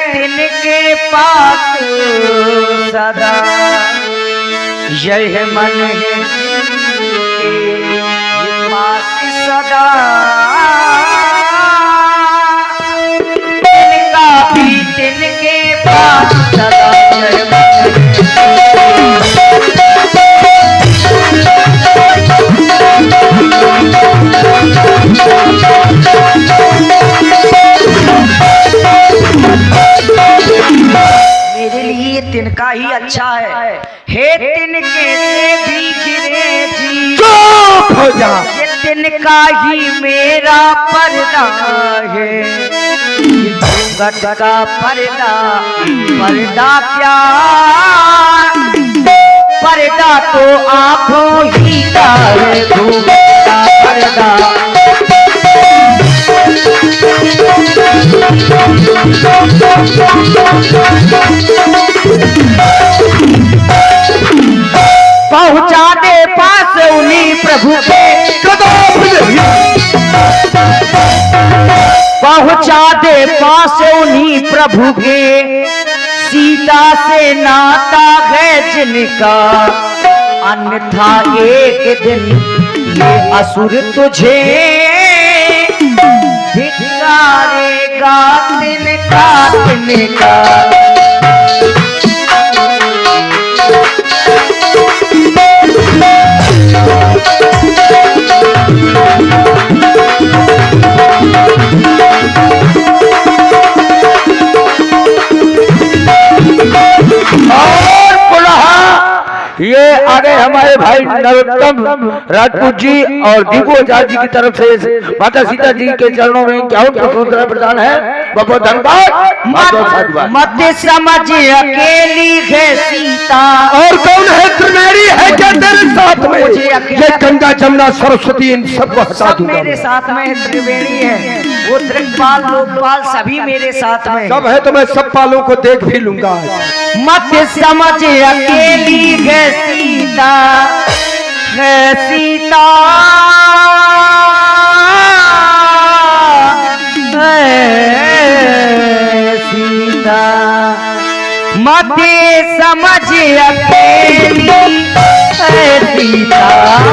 तिनके पास सदा, यह मन है जिनके पास सदा, तिनका भी तिनके पास सदा, यह मन मेरे लिए तिनका ही अच्छा है। हे तिनके से भी गिरे जी, चुप हो जा। ये तिनका ही मेरा पर्दा है, ये घूंघट का पर्दा, पर्दा क्या, पर्दा तो आंखों ही का है, घूंघट का पर्दा। पहुंचा दे पास उन्हीं प्रभु के, पहुंचा दे पास उन्हीं प्रभु के, सीता से नाता है जिनका, अन्यथा एक दिन ये असुर तुझे धिक्कारेगा, तिनका तिनका। ये आगे हमारे भाई नरोत्तम राजपूत जी और दीपू आचार्य जी की तरफ से माता सीता जी के चरणों में क्या प्रदान है। बहुत धन्यवाद। मत समझ अकेली है सीता, और कौन है त्रिवेणी है क्या तेरे साथ में, ये गंगा जमुना सरस्वती इन सबको हटा दूंगा। मेरे साथ में त्रिवेणी है, वो त्रिपाल लोकपाल सभी मेरे साथ में सब है, तो मैं सब पालों को देख भी लूंगा। मत समझ अकेली है सीता, है सीता, है सीता, मत समझ अकेली है सीता, मत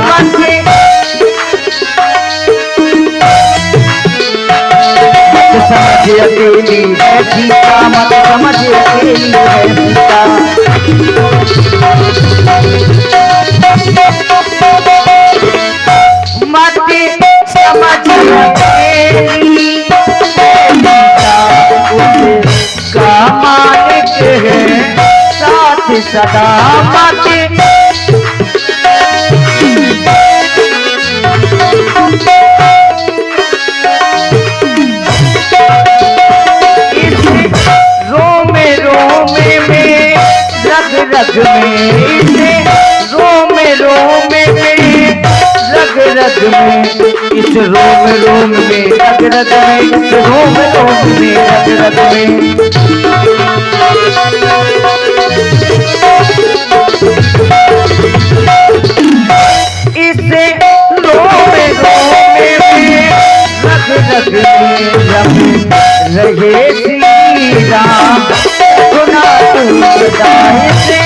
समझ अकेली है सीता, मत समझ अकेली है सीता। मत समझ अकेली है सीता, उसका मालिक है साथ सदा, मत रग में, इसे रोम रोम में, रग रग में, इस रोम रोम में, रग रग में, इस रोम रोम में, रग रग में। इसे रोम रोम में, रग रग में, रग रहे श्री राम, सुना तुम से।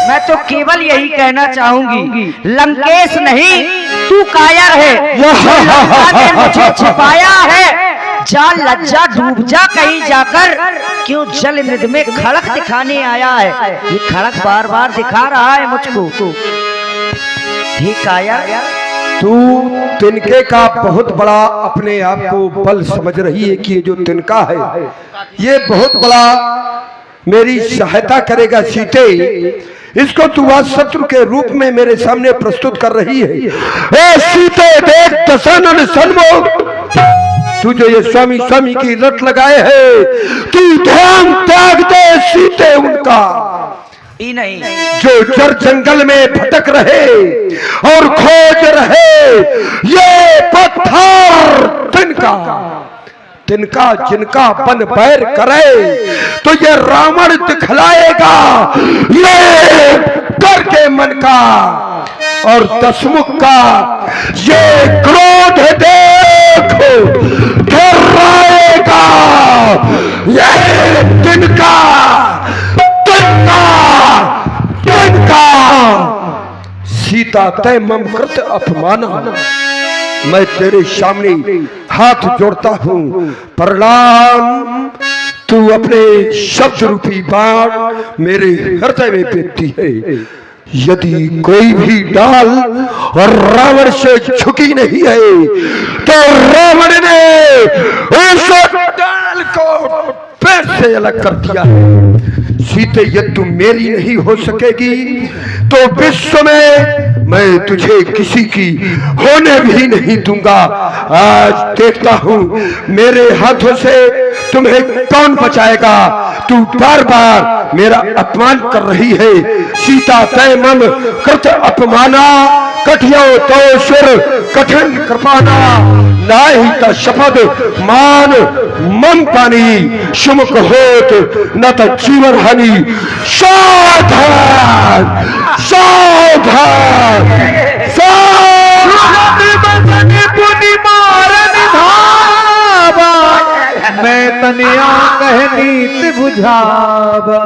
मैं तो केवल यही कहना चाहूंगी, लंकेश नहीं तू कायर है, लंका ने मुझे छिपाया है, जा लज्जा डूब जा कहीं जाकर, क्यों जल मृद में खड़क दिखाने आया है, ये खड़क बार बार दिखा रहा है मुझको। ठीक कायर, तू तिनके का बहुत बड़ा अपने आप को बल समझ रही है कि ये जो तिनका है ये बहुत बड़ा मेरी सहायता करेगा सीते, इसको तू आज शत्रु के रूप में मेरे सामने प्रस्तुत कर रही है। ए सीते देख दशानन सन्मुख, तू जो ये स्वामी स्वामी की रट लगाए है, तू ध्यान त्याग दे सीते उनका, ही नहीं जो जर जंगल में भटक रहे और खोज रहे ये पत्थर तिनका जिनका बन बैर करे तो ये रावण दिखलाएगा ये डर के मन का और दशमुख का ये क्रोध देखो डराएगा ये तिनका सीता तय मम कृत अपमान मैं तेरे सामने हाथ जोड़ता हूँ प्रणाम तू अपने शब्द रूपी बाण मेरे हृदय में फेंकती है यदि कोई भी डाल और रावण से झुकी नहीं है तो रावण ने उस डाल को पैर से अलग कर दिया है सीते ये तू मेरी नहीं हो सकेगी तो विश्व में मैं तुझे किसी की होने भी नहीं दूंगा आज देखता हूँ मेरे हाथों से तुम्हें कौन बचाएगा तू बार बार मेरा अपमान कर रही है सीता तय मम कृत अपमाना कठियो तो सुर कठिन कृपाना नाही त शपथ मान मम पानी शुमक होत न त जीवन हानि सावधान सावधान मैं तनिया कहनीत बुझावा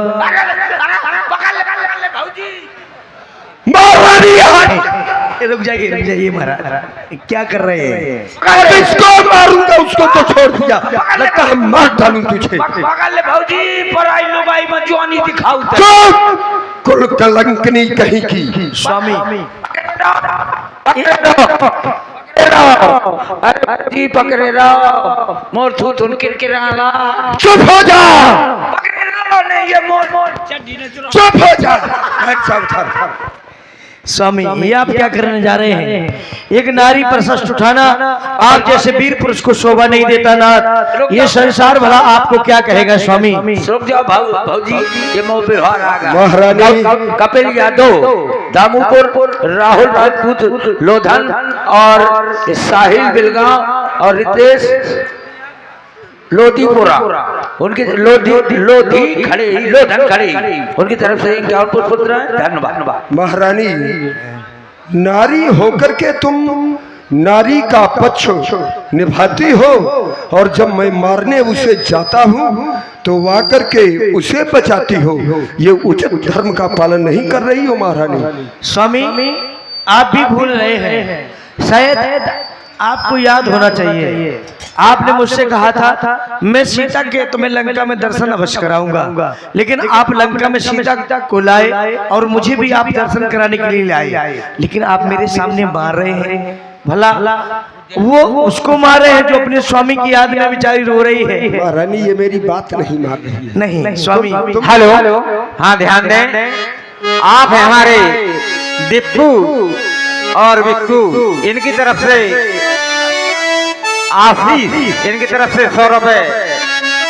रुक जाइए महाराज क्या कर रहे हैं इसको मारूंगा उसको तो छोड़ दिया लगता है मार डालूं तुझे कुल कलंकनी कहीं की स्वामी जी पकड़े रहो मोर थू थून किरकिराला चुप हो जा पकड़े रहो नहीं ये मोर चुप हो जा सावधान स्वामी ये आप क्या करने जा रहे हैं एक नारी पर शस्त्र उठाना आप जैसे वीर पुरुष को शोभा नहीं देता नाथ ये संसार भला आपको क्या कहेगा स्वामी रुक जाओ भाऊजी ये मोह व्यवहार आ गया महारानी कपिल यादव दामोपुर राहुल राजपूत लोधन और साहिल बिलगांव और रितेश लोधीपुरा उनकी लोधी खड़े लोधन खड़े उनकी तरफ से क्या पुत्र है धन्यवाद महारानी नारी होकर के तुम नारी का पक्ष निभाती हो और जब मैं मारने उसे जाता हूँ तो आकर के उसे बचाती हो ये उचित धर्म का पालन नहीं कर रही हो महारानी स्वामी आप भी भूल रहे हैं शायद आपको याद होना चाहिए आपने मुझसे कहा था मैं सीता के तुम्हें लंका में दर्शन अवश्य कराऊंगा लेकिन आप लंका में सीता को लाए और मुझे भी आप दर्शन कराने के लिए लाए लेकिन आप मेरे सामने मार रहे हैं भला वो उसको मार रहे हैं जो अपने स्वामी की याद में बेचारी रो रही है महारानी ये मेरी बात नहीं मान रही है नहीं स्वामी हेलो हाँ ध्यान दें आप हैं हमारे दीपू और विक्कू इनकी तरफ से आशीष इनकी तरफ से 100 रुपए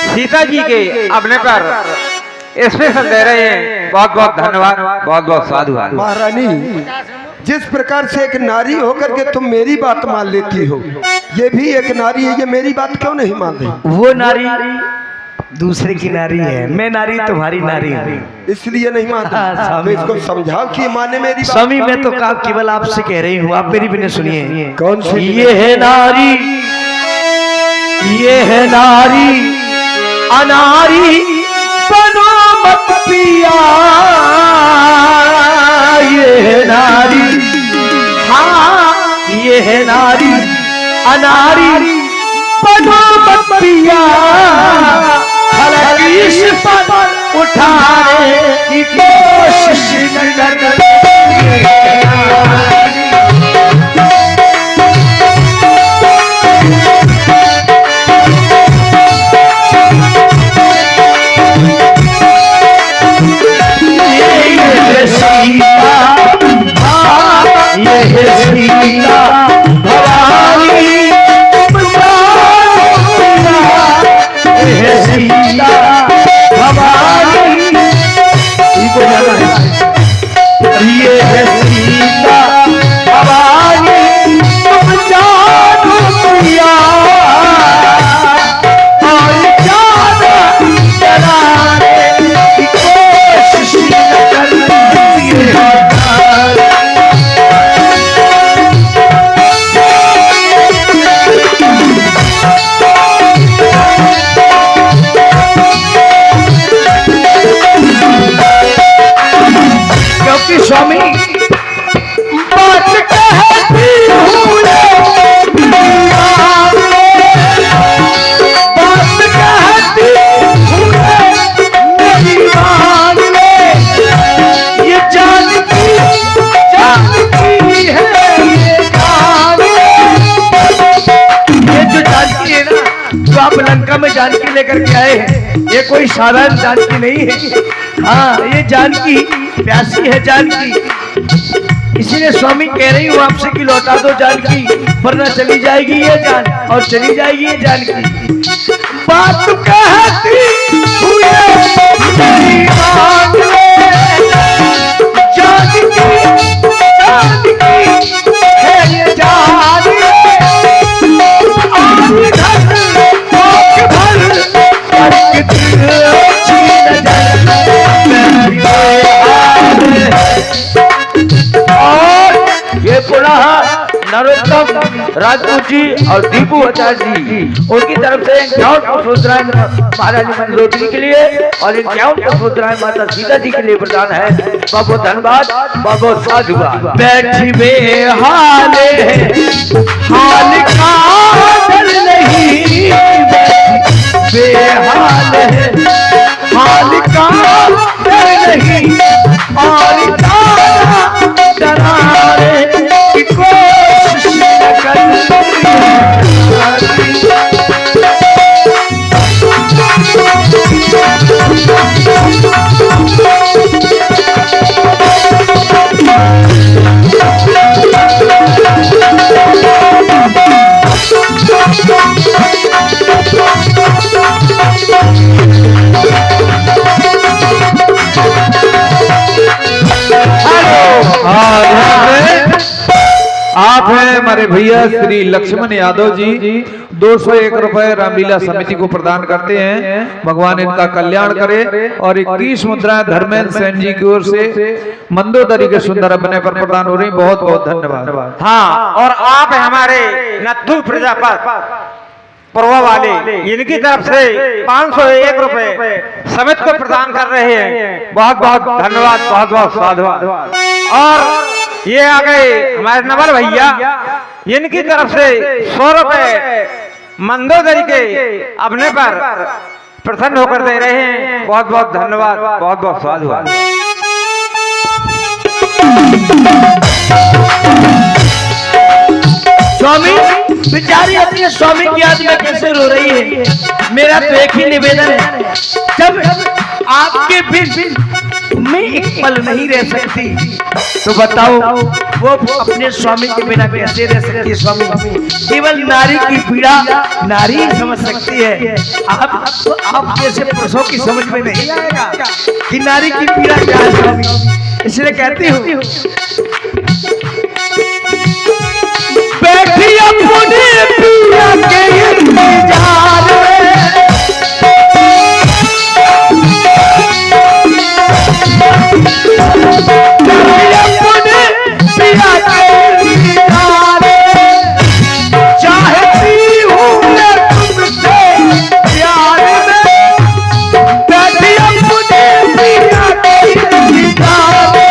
सीता जी के अपने पर स्पेशल दे रहे हैं बहुत बहुत धन्यवाद बहुत बहुत साधुवाद महारानी जिस प्रकार से एक नारी होकर के तुम मेरी बात मान लेती हो ये भी एक नारी है ये मेरी बात क्यों नहीं मान रही वो नारी दूसरे की नारी है मैं नारी तुम्हारी नारी हूँ इसलिए नहीं मानता तो इसको समझाओ कि माने मेरी बात। स्वामी मैं तो केवल आपसे कह रही हूँ आप मेरी भी नहीं सुनिए कौन सी ये है नारी अनारी बनो मत पिया ये है नारी हाँ ये है नारी अनारी बनो मत पिया इस पर उठाने की कोशिश न ये है जानकी लेकर के आए हैं। ये कोई साधारण जानकी नहीं है। हाँ, ये जानकी प्यासी है जानकी। इसीलिए स्वामी कह रही हूँ आपसे कि लौटा दो जानकी, वरना चली जाएगी ये जान और चली जाएगी ये जानकी। बात कहती हुई मेरी बात जानकी, जानकी है ये जानकी। और ये पुनः नरोत्तम राजपूत जी और दीपू आचार्य जी, उनकी तरफ से 51 मुद्राएं महाराज मंदोदरी के लिए और 51 मुद्राएं माता सीता जी के लिए प्रदान है। बहुत बहुत धन्यवाद, बहुत बहुत साधुवाद। बैठी बेहाले हाल का डर नहीं, बेहाल है हाल का डर नहीं, और डराने की कोशिश न करती। आप हैं हमारे भैया श्री लक्ष्मण यादव जी, 201 रुपए रामलीला समिति को प्रदान करते हैं। भगवान इनका कल्याण करे। और 21 मुद्राएं धर्मेंद्र सेन जी की ओर से मंदोदरी के सुंदर अभिनय पर प्रदान हो रही। बहुत बहुत धन्यवाद। हाँ, और आप हैं हमारे नत्थु प्रजापत पर्वा वाले, इनकी तरफ से 501 रुपए समित को प्रदान कर रहे हैं। बहुत बहुत धन्यवाद, बहुत बहुत साधुवाद। और ये आ गए हमारे नवल भैया, इनकी तरफ से 100 रुपए मंदोदरी के अपने पर प्रसन्न होकर दे रहे हैं। बहुत बहुत धन्यवाद, बहुत बहुत साधुवाद। स्वामी बेचारी अपने स्वामी की याद में कैसे रो रही है। मेरा तो एक ही निवेदन है, जब आपके बिन मैं एक पल नहीं रह सकती, तो बताओ वो अपने स्वामी के बिना कैसे रह सकती है। स्वामी केवल नारी की पीड़ा नारी ही समझ सकती है। आप जैसे पुरुषों की समझ में नहीं आएगा कि नारी की पीड़ा क्या है स्वामी। इसलिए कहती हूँ, बैठी अपने पिया के इंतजार में, अपने पिया के इंतजार में, चाहती हूँ मैं तुमसे प्यार में, बैठी अपने पिया के इंतजार में।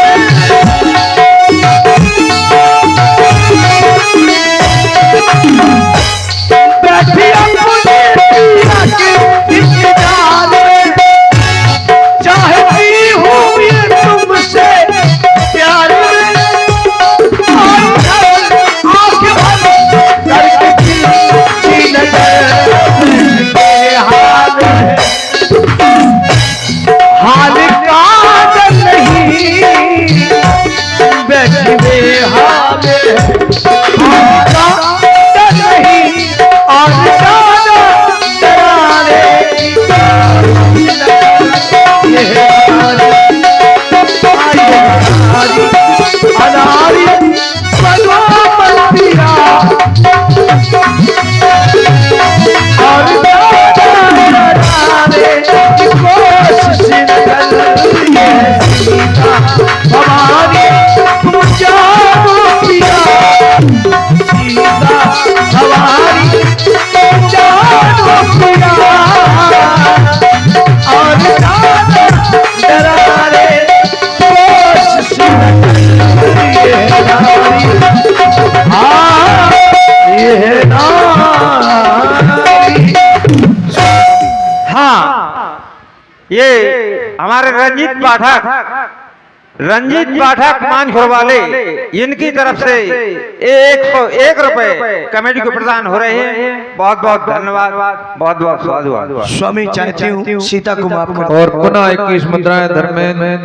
ये हमारे रंजीत पाठक रंजीत पाठक मानखुर वाले, इनकी तरफ से 101 रुपए कमेटी को प्रदान हो रहे हैं। बहुत बहुत धन्यवाद, बहुत बहुत स्वागत। स्वामी चाहती हूँ सीता को माफ कर। और पुनः 21 मुद्राएं धर्मेंद्र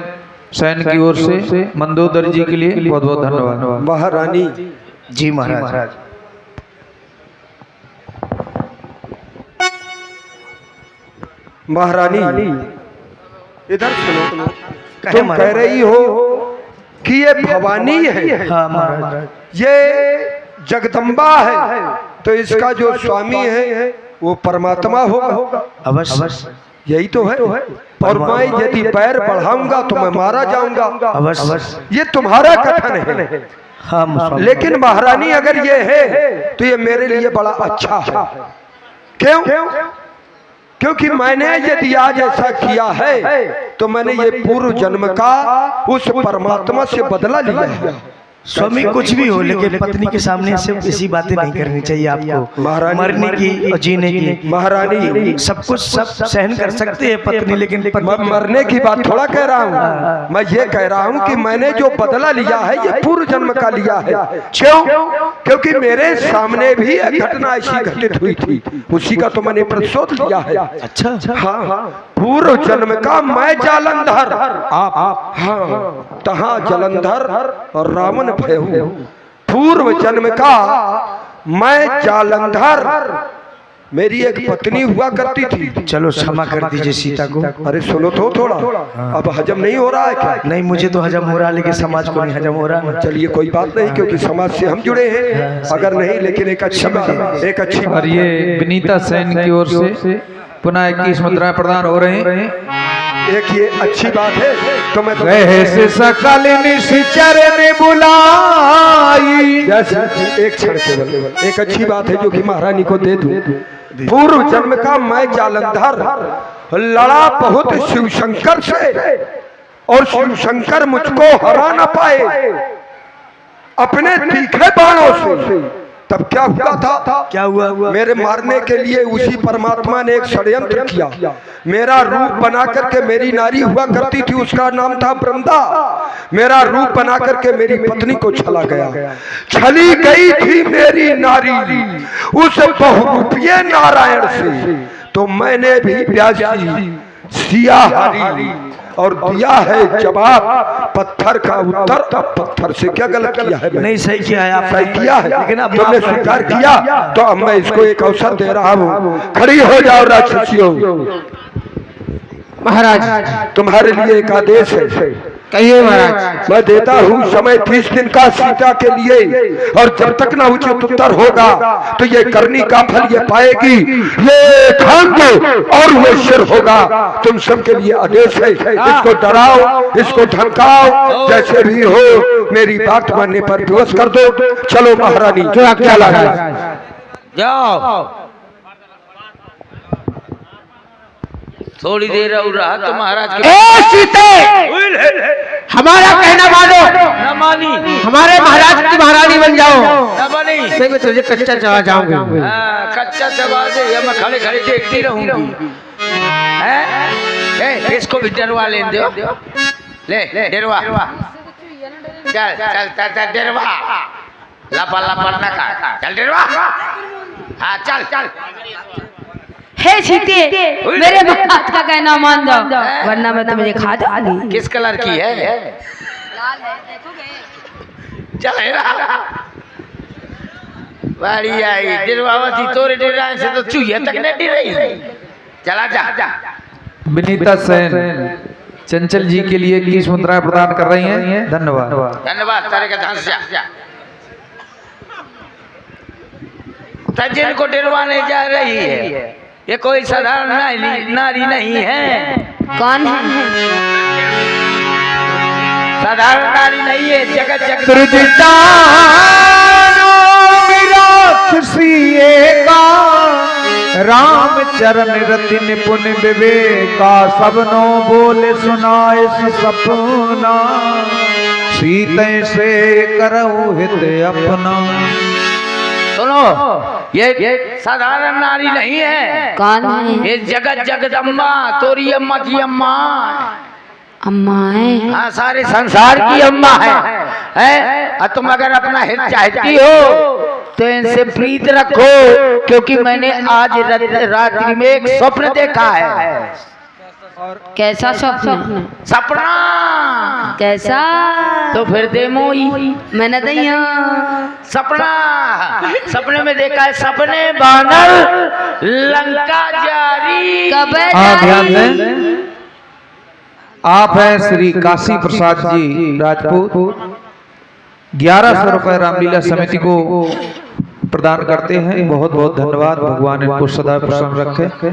सैन की ओर से मंदोदर जी के लिए बहुत बहुत धन्यवाद। महारानी जी महाराज। महारानी इधर सुनो, कहे तुम महाराज। कह रही हो कि ये भवानी है, हाँ महाराज। ये जगदम्बा है, तो इसका जो स्वामी है वो परमात्मा होगा। अवश्य यही तो है। और मैं यदि पैर बढ़ाऊंगा तो मैं मारा जाऊंगा। अवश्य। ये तुम्हारा कथन है। हाँ स्वामी। लेकिन महारानी अगर ये है तो ये मेरे लिए बड़ा अच्छा है। क्यों? क्योंकि मैंने यदि आज ऐसा किया है तो मैंने ये पूर्व जन्म का उस परमात्मा से बदला लिया है। स्वामी कुछ भी हो, लेकिन पत्नी के सामने सिर्फ ऐसी बातें नहीं करनी चाहिए आपको। महारानी, मरने की और जीने की, महारानी सब कुछ सब सहन कर सकते हैं पत्नी, लेकिन मैं मरने की बात थोड़ा कह रहा हूँ। मैं ये कह रहा हूँ कि मैंने जो बदला लिया है ये पूर्व जन्म का लिया है। क्यों? क्योंकि मेरे सामने भी एक घटना ऐसी घटित हुई थी, उसी का तो मैंने प्रतिशोध लिया है। अच्छा। हाँ, पूर्व जन्म का मैं जालंधर, आप हाँ तहाँ जलंधर और रावण भयहु। पूर्व जन्म का मैं जालंधर, मेरी एक पत्नी हुआ करती थी। चलो क्षमा कर दीजिए सीता को। अरे सुनो तो थोड़ा, अब हजम नहीं हो रहा है क्या? नहीं, मुझे तो हजम हो रहा, लेकिन समाज को नहीं हजम हो रहा। चलिए कोई बात नहीं, क्योंकि समाज से हम जुड़े हैं। अगर नहीं, लेकिन एक अच्छी बात, और ये विनीता सैन की ओर से पुनः 21 मुद्राएं प्रदान हो रहे हैं। एक ये अच्छी बात है। तो मैं वैसे सकल निश्चरण बुलाई। एक क्षण केवल, एक अच्छी बात है जो कि महारानी को दे दूं। पूर्व जन्म का मैं जालंधर लड़ा बहुत शिव शंकर से, और शिव शंकर मुझको हरा न पाए अपने तीखे बाणों से। तब क्या हुआ था? क्या हुआ? मेरे मारने के लिए उसी परमात्मा ने एक षड्यंत्र किया। मेरा रूप बना करके, मेरी नारी हुआ करती थी, उसका नाम था वृंदा, मेरा रूप बना करके मेरी पत्नी को छला गया। छली गई थी मेरी नारी उस बहुरूपीय नारायण से, तो मैंने भी प्यासी सिया हारी और दिया है जवाब पत्थर का उत्तर। अब पत्थर से क्या गलत किया है? नहीं, सही किया है आप। सही किया है, लेकिन अब तुमने स्वीकार किया, तो अब मैं इसको एक अवसर दे रहा हूँ। खड़ी हो जाओ राक्षसियों। महाराज तुम्हारे लिए एक आदेश है। कहिए महाराज। मैं देता हूँ समय 30 दिन का सीता के लिए, और जब तक ना उचित उत्तर होगा तो ये करनी का फल ये पाएगी, ये खंड और वो शिर होगा। तुम सबके लिए आदेश है, इसको डराओ, इसको धमकाओ, जैसे भी हो मेरी बात मानने पर विवश कर दो। चलो महारानी, क्या लगा? जाओ। थोड़ी देर और रहा तो महाराज के सीते हमारा कहना मानो। न मानी, हमारे महाराज की महारानी बन जाओ। न बनी, मैं तुझे कच्चा चबा जाऊंगी। कच्चा चबा दे, या मैं खड़े खड़े देखती रहूंगी। इसको भी डरवा ले दो। ले डरवा, चल चल चल डरवा, लपा लपा न का, चल डरवा। हाँ चल चल। हे सीते, मेरे बात का कहना मान जाओ, वरना मैं तुम्हें खा दूंगी। किस कलर की है? लाल है, देखोगे? चल बाड़ी आई डरवावती, तोरे डराने से तो चूहे तक नहीं डरी। चला जा। विनीता सैन चंचल जी के लिए 21 मुद्राएं प्रदान कर रही हैं। धन्यवाद। धन्यवाद। तारे का ध्यान से जिनको डरवाने जा रही है, ये कोई साधारण नारी नहीं है। कौन है? साधारण नारी नहीं है, जगत जगत राम चरण रति निपुण विवेका, सबनो बोले सुनाए सपना, सीते से करऊ हित अपना। सुनो, ये साधारण नारी नहीं है। कौन है? ये जगत जगदम्बा, तोरी अम्मा की अम्मा। अम्मा है। हाँ, सारे संसार की अम्मा है? और तुम अगर अपना हित चाहती हो तो इनसे प्रीत रखो, क्योंकि मैंने आज रात्रि में एक स्वप्न देखा है। कैसा स्वप्न? सपना। कैसा? तो फिर दे मोई मैंने दैया सपना। सपने में देखा है, सपने बानर लंका जारी। कब हाँ, ध्यान दें। आप हैं श्री काशी प्रसाद जी राजपूत, 1100 रुपए रामलीला समिति को प्रदान करते हैं। बहुत बहुत धन्यवाद। भगवान इनको सदा प्रसन्न रखे।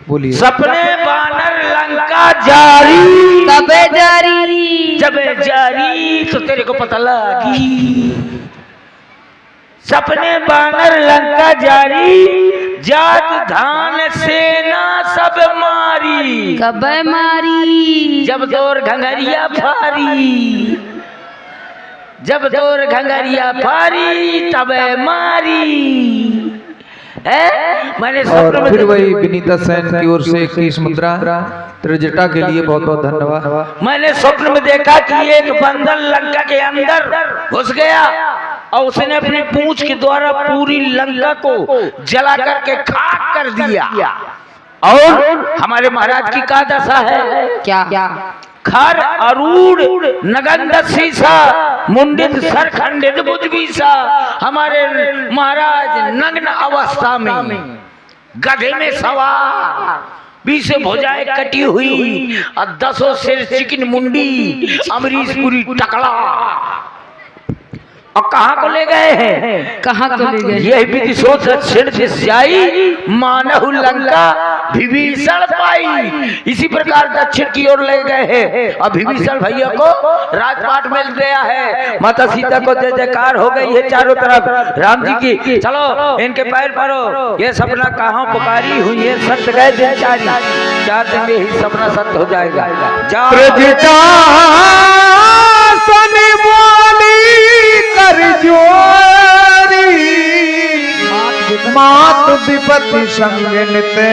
बोलिए। सपने बानर लंका जारी। कब जारी? जब जारी तो तेरे को पता लगी। सपने बानर लंका जारी, जात धान सेना सब मारी। कब मारी? जब दौर घंघरिया फारी। जब दौर घंघरिया फारी तब मारी। मैंने और फिर वही विनीता सेन की ओर से 21 मुद्रा त्रिजटा के लिए बहुत बहुत धन्यवाद। मैंने स्वप्न में देखा कि एक बंदर लंका के अंदर घुस गया और उसने अपनी पूंछ के द्वारा पूरी लंका को जला करके खाक कर दिया। और हमारे महाराज की क्या दशा है? क्या? खर अरूढ़ नगंध शीशा, मुंडित सर खंडित बुजबीसा। हमारे महाराज नग्न अवस्था में गधे में सवार, 20 भुजाएं कटी हुई और 10 सिर चिकन मुंडी, अमरीशपुरी टकला। और कहाँ को ले गए हैं? कहाँ को ले गए? यह विदिशो दक्षिण दिश जाई, मानहु लंका विभीषण पाई। इसी प्रकार दक्षिण की ओर ले गए हैं और विभीषण भैया को राजपाट मिल गया है। माता सीता को जय जयकार हो गई है चारों तरफ राम जी की। चलो इनके पैर पड़ो। ये सपना कहाँ पुकारी हुई है? सत्य गए दिन 4 दिन में ही सपना सत्य हो जाएगा। जाओ कर जोरी मात विपत्ति संगनते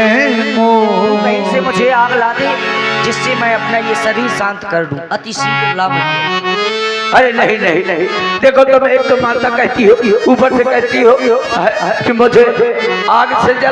मोह। कहीं से मुझे आग ला दे जिससे मैं अपना ये शरीर शांत कर दूं। अति शीघ्र लाभ। अरे नहीं नहीं नहीं, देखो तुम एक तो माता कहती हो, ऊपर से कहती हो कि मुझे आग से जला